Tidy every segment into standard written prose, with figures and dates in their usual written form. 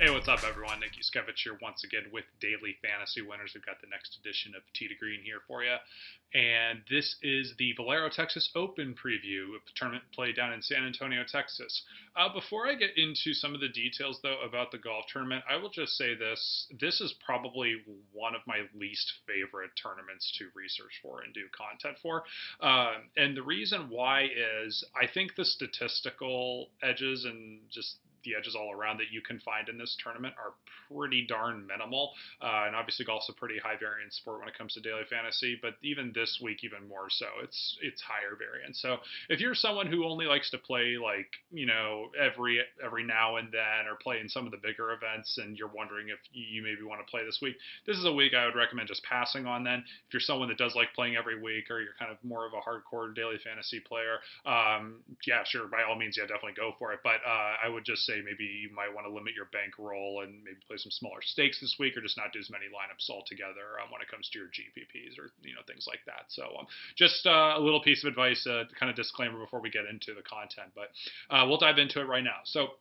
Hey, what's up, everyone? Nick Yuskevich here once again with Daily Fantasy Winners. We've got the next edition of Tee to Green here for you. And this is the Valero Texas Open preview, a tournament played down in San Antonio, Texas. Before I get into some of the details, though, about the golf tournament, I will just say this. This is probably one of my least favorite tournaments to research for and do content for. And the reason why is I think the statistical edges and just the edges all around that you can find in this tournament are pretty darn minimal. And obviously golf's a pretty high variance sport when it comes to daily fantasy, but even this week, even more so, it's higher variance. So if you're someone who only likes to play every now and then or play in some of the bigger events and you're wondering if you maybe want to play this week, this is a week I would recommend just passing on then. If you're someone that does like playing every week or you're kind of more of a hardcore daily fantasy player, yeah, sure, by all means, yeah, definitely go for it. But I would just say maybe you might want to limit your bankroll and maybe play some smaller stakes this week, or just not do as many lineups altogether when it comes to your GPPs or things like that. So just a little piece of advice, kind of disclaimer before we get into the content, but we'll dive into it right now. So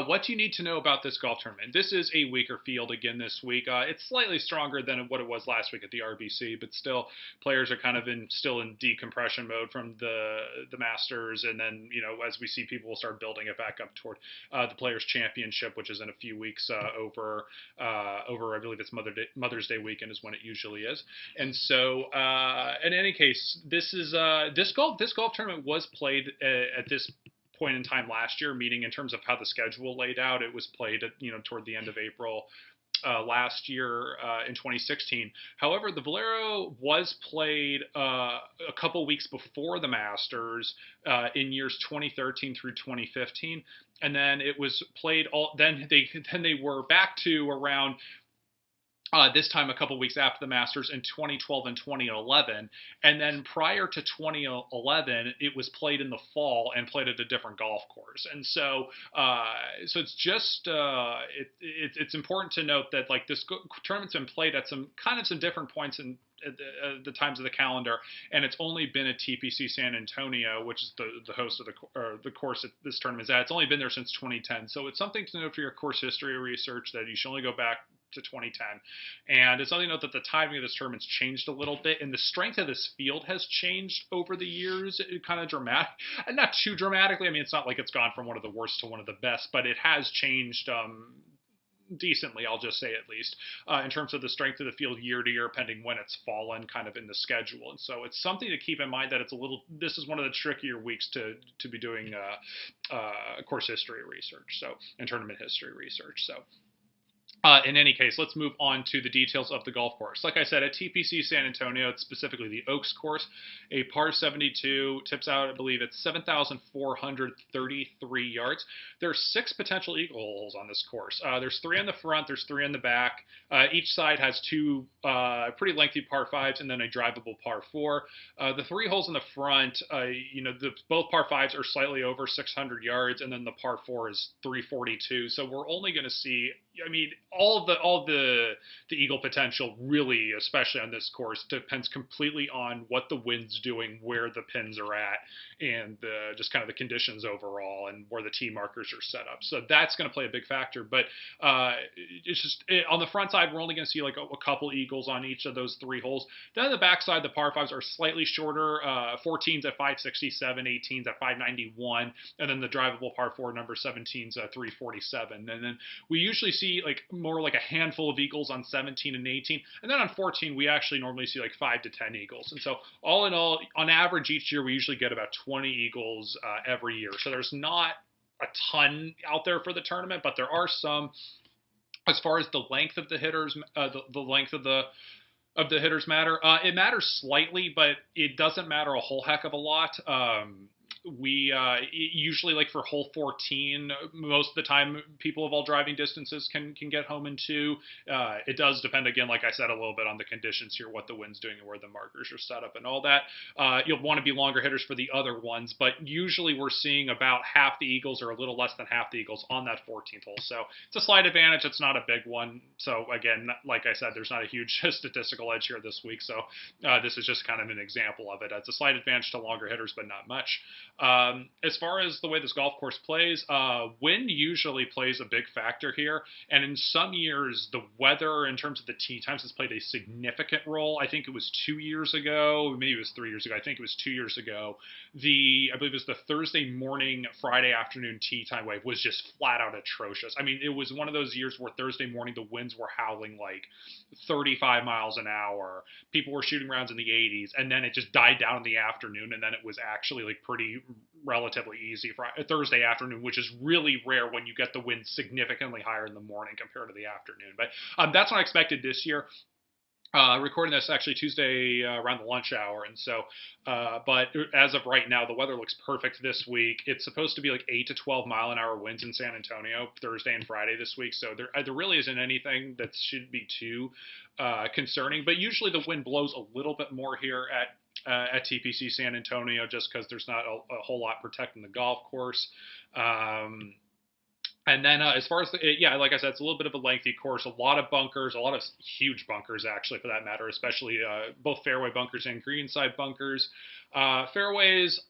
what you need to know about this golf tournament. This is a weaker field again this week. It's slightly stronger than what it was last week at the RBC, but still players are kind of still in decompression mode from the Masters, and then as we see, people will start building it back up toward the Players Championship, which is in a few weeks over I believe it's Mother's Day weekend is when it usually is. And so in any case, this golf tournament was played at this point in time last year, meaning in terms of how the schedule laid out, it was played at, toward the end of April last year in 2016. However, the Valero was played a couple weeks before the Masters in years 2013 through 2015, and then it was played then they were back to around this time a couple weeks after the Masters in 2012 and 2011. And then prior to 2011, it was played in the fall and played at a different golf course. And so it's just it's important to note that this tournament's been played at some different points in the times of the calendar, and it's only been at TPC San Antonio, which is the host of the course that this tournament is at. It's only been there since 2010. So it's something to note for your course history research that you should only go back to 2010. And it's something to note that the timing of this tournament's changed a little bit, and the strength of this field has changed over the years, kind of dramatic, and not too dramatically. I mean, it's not like it's gone from one of the worst to one of the best, but it has changed decently, I'll just say, at least, in terms of the strength of the field year to year, pending when it's fallen kind of in the schedule. And so it's something to keep in mind that this is one of the trickier weeks to be doing course history research, so, and tournament history research. So in any case, let's move on to the details of the golf course. Like I said, at TPC San Antonio, it's specifically the Oaks course, a par 72, tips out, I believe it's 7,433 yards. There's 6 potential eagle holes on this course. There's 3 on the front, there's 3 on the back. Each side has 2 pretty lengthy par 5s and then a drivable par 4. The 3 holes in the front, both par 5s are slightly over 600 yards, and then the par 4 is 342. So we're only going to see, all the eagle potential, really, especially on this course, depends completely on what the wind's doing, where the pins are at, and just kind of the conditions overall, and where the tee markers are set up. So that's going to play a big factor. But it's just on the front side, we're only going to see a couple eagles on each of those 3 holes. Then on the back side, the par 5s are slightly shorter. 14s at 567, 18s at 591, and then the drivable par 4 number 17s at 347. And then we usually see more like a handful of eagles on 17 and 18, and then on 14 we actually normally see 5 to 10 eagles. And so all in all, on average each year we usually get about 20 eagles every year. So there's not a ton out there for the tournament, but there are some. As far as the length of the hitters, the length of the hitters matter. It matters slightly, but it doesn't matter a whole heck of a lot. We usually, for hole 14, most of the time people of all driving distances can get home in 2. It does depend, again, like I said, a little bit on the conditions here, what the wind's doing and where the markers are set up and all that. You'll want to be longer hitters for the other ones, but usually we're seeing about half the eagles or a little less than half the eagles on that 14th hole. So it's a slight advantage. It's not a big one. So again, like I said, there's not a huge statistical edge here this week. So this is just kind of an example of it. It's a slight advantage to longer hitters, but not much. As far as the way this golf course plays, wind usually plays a big factor here. And in some years, the weather in terms of the tee times has played a significant role. I think it was 2 years ago, maybe it was 3 years ago. I think it was 2 years ago. I believe it was the Thursday morning, Friday afternoon tee time wave was just flat out atrocious. I mean, it was one of those years where Thursday morning the winds were howling like 35 miles an hour. People were shooting rounds in the 80s, and then it just died down in the afternoon, and then it was actually like pretty relatively easy for Thursday afternoon, which is really rare when you get the wind significantly higher in the morning compared to the afternoon. But that's what I expected this year. Recording this actually Tuesday around the lunch hour, and so, but as of right now, the weather looks perfect this week. It's supposed to be like 8 to 12 mile an hour winds in San Antonio Thursday and Friday this week, so there really isn't anything that should be too concerning. But usually the wind blows a little bit more here at TPC San Antonio, just because there's not a whole lot protecting the golf course. And then as far as like I said, it's a little bit of a lengthy course, a lot of bunkers, a lot of huge bunkers actually, for that matter, especially both fairway bunkers and greenside bunkers. Fairways,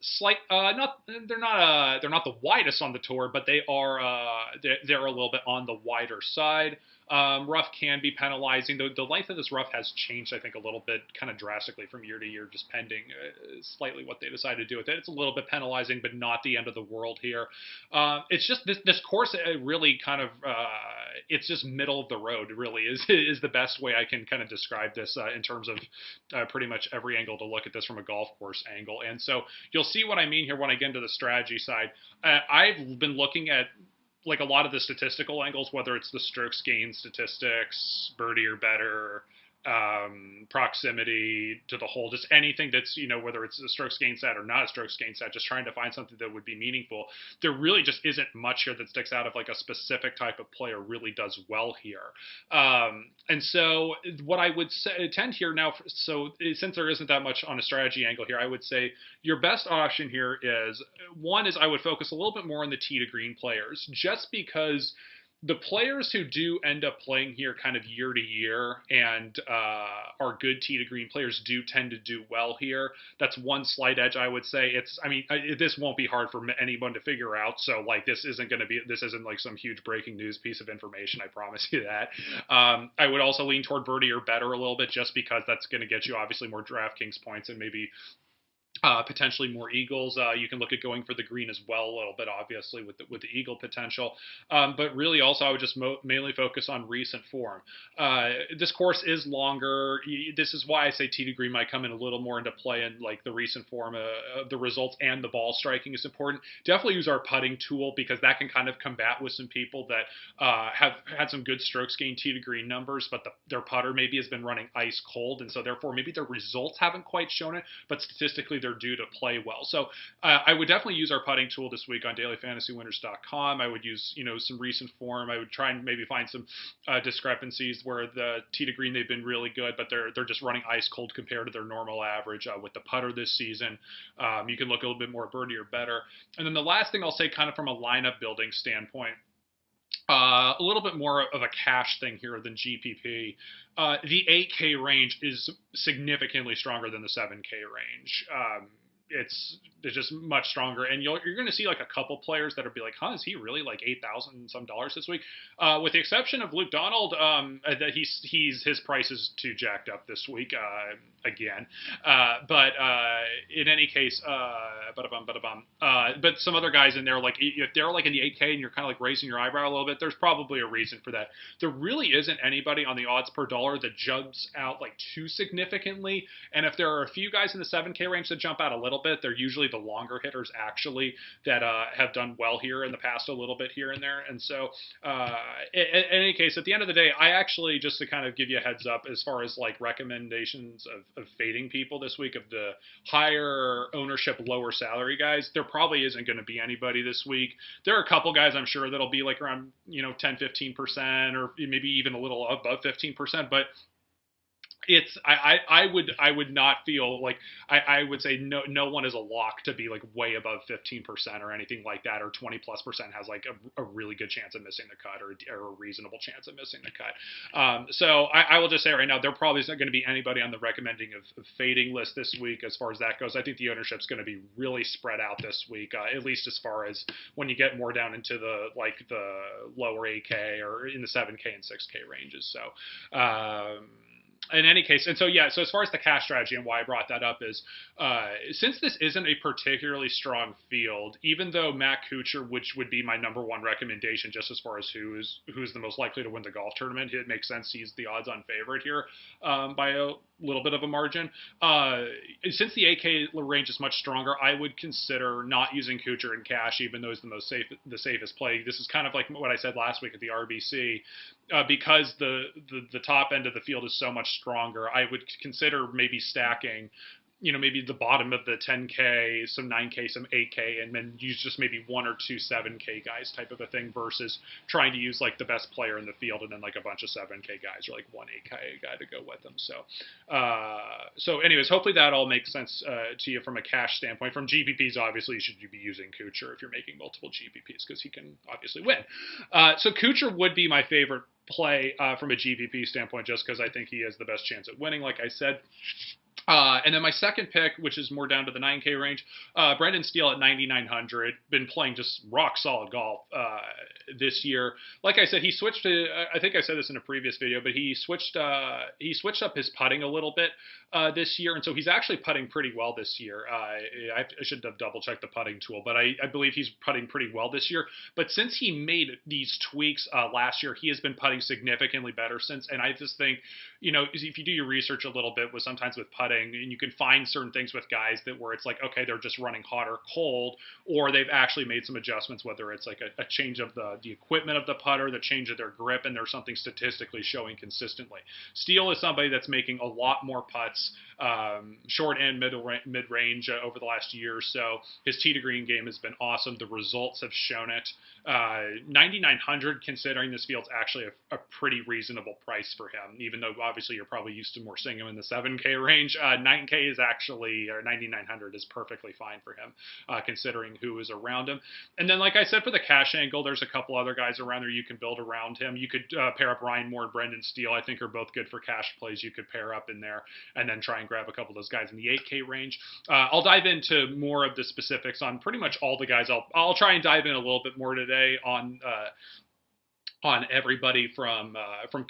they're not the widest on the tour, but they're a little bit on the wider side. Rough can be penalizing. The length of this rough has changed, I think, a little bit, kind of drastically from year to year, just pending slightly what they decide to do with it. It's a little bit penalizing, but not the end of the world here. It's just this course really kind of it's just middle of the road. Really is the best way I can kind of describe this in terms of pretty much every angle to look at this from a golf course angle. And so you'll see what I mean here when I get into the strategy side. I've been looking at like a lot of the statistical angles, whether it's the strokes gained statistics, birdie or better, proximity to the hole, just anything that's, whether it's a strokes gained stat or not a strokes gained stat, just trying to find something that would be meaningful. There really just isn't much here that sticks out of like a specific type of player really does well here. And so what I would tend here now, so since there isn't that much on a strategy angle here, I would say your best option here is I would focus a little bit more on the tee to green players, just because the players who do end up playing here kind of year to year and are good tee to green players do tend to do well here. That's one slight edge, I would say. This won't be hard for anyone to figure out. So like, this isn't like some huge breaking news piece of information. I promise you that. I would also lean toward birdie or better a little bit, just because that's going to get you obviously more DraftKings points and maybe potentially more eagles. You can look at going for the green as well a little bit, obviously, with the eagle potential. But really also I would just mainly focus on recent form. This course is longer. This is why I say tee to green might come in a little more into play, and like the recent form of the results and the ball striking is important. Definitely use our putting tool, because that can kind of combat with some people that have had some good strokes gained tee to green numbers, but their putter maybe has been running ice cold, and so therefore maybe their results haven't quite shown it, but statistically they're due to play well. So I would definitely use our putting tool this week on DailyFantasyWinners.com. I would use some recent form. I would try and maybe find some discrepancies where the tee to green they've been really good, but they're just running ice cold compared to their normal average with the putter this season. You can look a little bit more birdie or better. And then the last thing I'll say, kind of from a lineup building standpoint, a little bit more of a cash thing here than GPP. The 8K range is significantly stronger than the 7K range. It's just much stronger, and you're going to see like a couple players that will be like, huh, is he really like $8,000 some this week? With the exception of Luke Donald, that his price is too jacked up this week again. But in any case, but some other guys in there, like if they're like in the 8K and you're kind of like raising your eyebrow a little bit, there's probably a reason for that. There really isn't anybody on the odds per dollar that jumps out like too significantly, and if there are a few guys in the 7K range that jump out a little bit, they're usually the longer hitters actually that have done well here in the past a little bit here and there. And so in any case, at the end of the day, I actually, just to kind of give you a heads up as far as like recommendations of fading people this week, of the higher ownership, lower salary guys, there probably isn't going to be anybody this week. There are a couple guys I'm sure that'll be like around 10-15%, or maybe even a little above 15%, but I would not feel like I would say no one is a lock to be like way above 15% or anything like that, or 20+% has like a really good chance of missing the cut, or a reasonable chance of missing the cut. So I will just say right now, there probably isn't going to be anybody on the recommending of fading list this week as far as that goes. I think the ownership's going to be really spread out this week, at least as far as when you get more down into the lower 8K or in the 7K and 6K ranges. So in any case, and so yeah, so as far as the cash strategy and why I brought that up is, since this isn't a particularly strong field, even though Matt Kuchar, which would be my number one recommendation just as far as who's the most likely to win the golf tournament, it makes sense he's the odds-on favorite here, by a little bit of a margin. Since the 8K range is much stronger, I would consider not using Kuchar in cash, even though it's the safest play. This is kind of like what I said last week at the RBC. Because the top end of the field is so much stronger, I would consider maybe stacking, maybe the bottom of the 10K, some 9K, some 8K, and then use just maybe one or two 7K guys type of a thing versus trying to use like the best player in the field and then like a bunch of 7K guys or like one 8K guy to go with them. So anyways, hopefully that all makes sense to you from a cash standpoint. From GPPs, obviously, you should be using Kuchar if you're making multiple GPPs because he can obviously win. So Kuchar would be my favorite play from a GPP standpoint just because I think he has the best chance at winning, like I said. And then my second pick, which is more down to the 9K range, Brendan Steele at 9,900. Been playing just rock solid golf this year. Like I said, he switched to. I think I said this in a previous video, but he switched up his putting a little bit this year, and so he's actually putting pretty well this year. I should have double checked the putting tool, but I believe he's putting pretty well this year. But since he made these tweaks last year, he has been putting significantly better since. And I just think, if you do your research a little bit with sometimes with putting, and you can find certain things with guys where it's like, okay, they're just running hot or cold, or they've actually made some adjustments, whether it's like a change of the equipment of the putter, the change of their grip, and there's something statistically showing consistently. Steele is somebody that's making a lot more putts, short and mid range over the last year or so. His tee to green game has been awesome. The results have shown it. 9,900, considering this field's actually a pretty reasonable price for him, even though obviously you're probably used to more seeing him in the 7K range. 9K is actually, or 9,900 is perfectly fine for him, considering who is around him. And then, like I said, for the cash angle, there's a couple other guys around there you can build around him. You could pair up Ryan Moore and Brendan Steele. I think are both good for cash plays. You could pair up in there and then try and grab a couple of those guys in the 8K range. I'll dive into more of the specifics on pretty much all the guys. I'll try and dive in a little bit more today on everybody from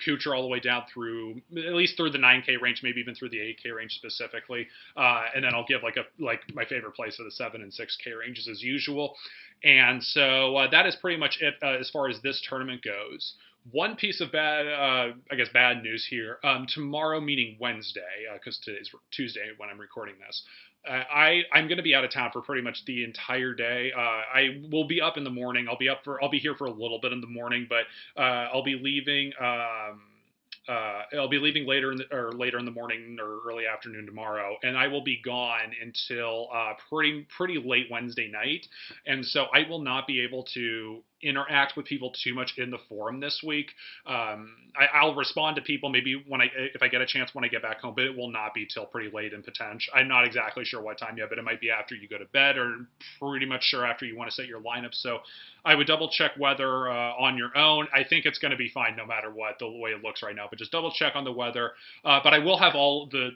Kuchar all the way down through at least through the 9K range, maybe even through the 8K range specifically, and then I'll give like my favorite plays for the 7 and 6K ranges as usual. And so that is pretty much it as far as this tournament goes. One piece of bad news here. Tomorrow, meaning Wednesday, because today's Tuesday when I'm recording this, I'm going to be out of town for pretty much the entire day. I will be up in the morning. I'll be here for a little bit in the morning, but I'll be leaving. I'll be leaving later in the morning or early afternoon tomorrow, and I will be gone until pretty late Wednesday night, and so I will not be able to interact with people too much in the forum this week. I'll respond to people maybe if I get a chance when I get back home, but it will not be till pretty late in potential. I'm not exactly sure what time yet, but it might be after you go to bed or pretty much sure after you want to set your lineup. So I would double check weather on your own. I think it's going to be fine no matter what, the way it looks right now, but just double check on the weather. But I will have all the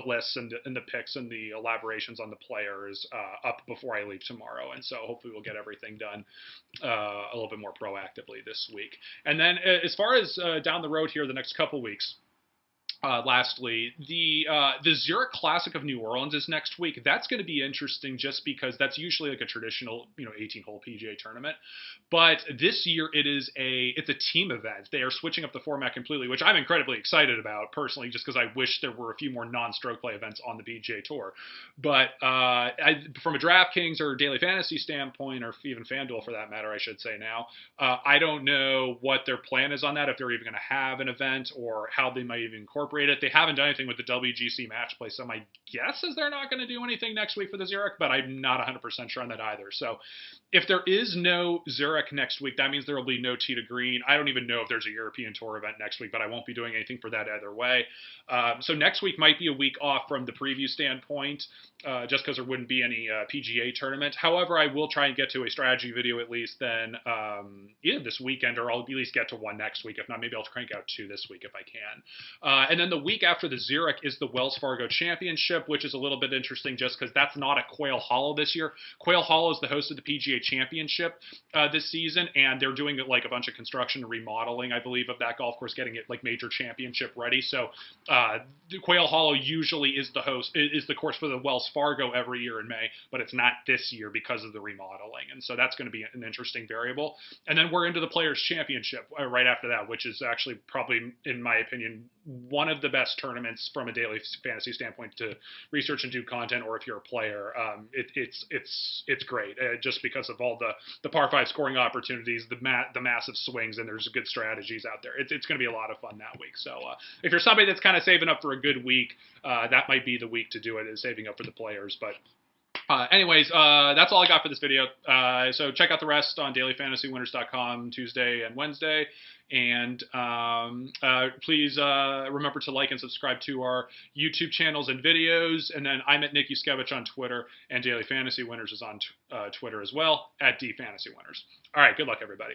lists and the picks and the elaborations on the players up before I leave tomorrow. And so hopefully we'll get everything done a little bit more proactively this week. And then as far as down the road here, the next couple weeks, lastly, the Zurich Classic of New Orleans is next week. That's going to be interesting just because that's usually like a traditional, 18-hole PGA tournament. But this year it's a team event. They are switching up the format completely, which I'm incredibly excited about personally, just because I wish there were a few more non-stroke play events on the PGA Tour. But from a DraftKings or Daily Fantasy standpoint, or even FanDuel for that matter, I should say now, I don't know what their plan is on that, if they're even going to have an event or how they might even incorporate it. They haven't done anything with the WGC match play, so my guess is they're not going to do anything next week for the Zurich, but I'm not 100% sure on that either. So If there is no Zurich next week, that means there will be no Tee to Green. I don't even know if there's a European Tour event next week, but I won't be doing anything for that either way. So next week might be a week off from the preview standpoint, just because there wouldn't be any PGA tournament. However, I will try and get to a strategy video at least then either this weekend, or I'll at least get to one next week. If not, maybe I'll crank out 2 this week if I can. And then the week after the Zurich is the Wells Fargo Championship, which is a little bit interesting just because that's not a Quail Hollow this year. Quail Hollow is the host of the PGA Championship this season, and they're doing like a bunch of construction and remodeling, I believe, of that golf course, getting it like major championship ready. So Quail Hollow usually is the host, is the course for the Wells Fargo every year in May, but it's not this year because of the remodeling, and so that's going to be an interesting variable. And then we're into the Players Championship right after that, which is actually probably, in my opinion, one of the best tournaments from a daily fantasy standpoint to research and do content, or if you're a player, it's great just because of all the par 5 scoring opportunities, the massive swings, and there's good strategies out there. It's going to be a lot of fun that week. So if you're somebody that's kind of saving up for a good week, that might be the week to do it, is saving up for the players. But anyways, that's all I got for this video. So check out the rest on DailyFantasyWinners.com Tuesday and Wednesday. And please remember to like and subscribe to our YouTube channels and videos. And then I'm at Nick Yuskevich on Twitter, and Daily Fantasy Winners is on Twitter as well, at DFantasyWinners. All right, good luck, everybody.